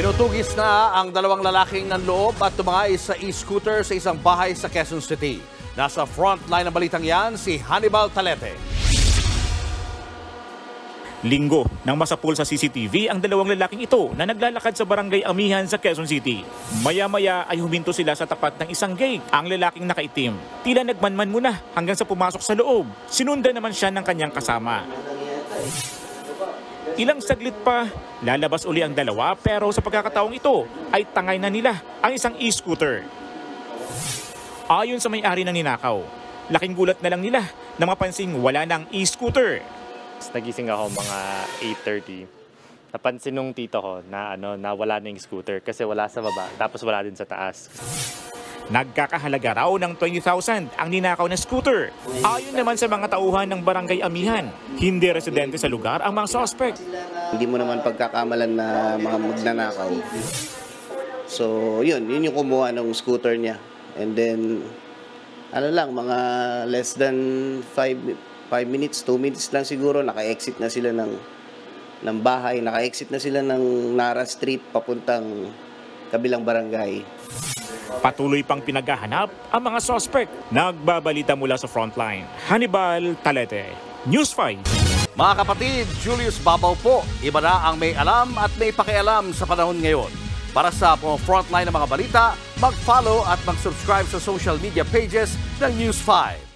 Tinutugis na ang dalawang lalaking nanloob at tumangay sa e-scooter sa isang bahay sa Quezon City. Nasa frontline ng balitang yan si Hannibal Talete. Linggo, nang masapul sa CCTV ang dalawang lalaking ito na naglalakad sa barangay Amihan sa Quezon City. Maya-maya ay huminto sila sa tapat ng isang gate. Ang lalaking nakaitim, tila nagmanman muna hanggang sa pumasok sa loob. Sinundan naman siya ng kanyang kasama. Ilang saglit pa, lalabas uli ang dalawa pero sa pagkakataong ito ay tangay na nila ang isang e-scooter. Ayon sa may-ari ng ninakaw, laking gulat na lang nila na mapansing wala ng e-scooter. Nagising ako mga 8:30. Napansin nung tito ko na wala na yung scooter kasi wala sa baba tapos wala din sa taas. Nagkakahalaga raw ng 20,000 ang ninakaw na scooter. Ayon naman sa mga tauhan ng barangay Amihan, hindi residente sa lugar ang mga suspect. Hindi mo naman pagkakamalan na mga magnanakaw. So yun yung kumuha ng scooter niya. And then, mga less than 5 minutes, 2 minutes lang siguro, naka-exit na sila ng bahay, naka-exit na sila ng Nara Street papuntang kabilang barangay. Patuloy pang pinaghahanap ang mga suspect. Nagbabalita mula sa frontline. Hannibal Talete, News 5. Mga kapatid, Julius Babaw po. Iba na ang may alam at may pakialam sa panahon ngayon. Para sa frontline ng mga balita, mag-follow at mag-subscribe sa social media pages ng News 5.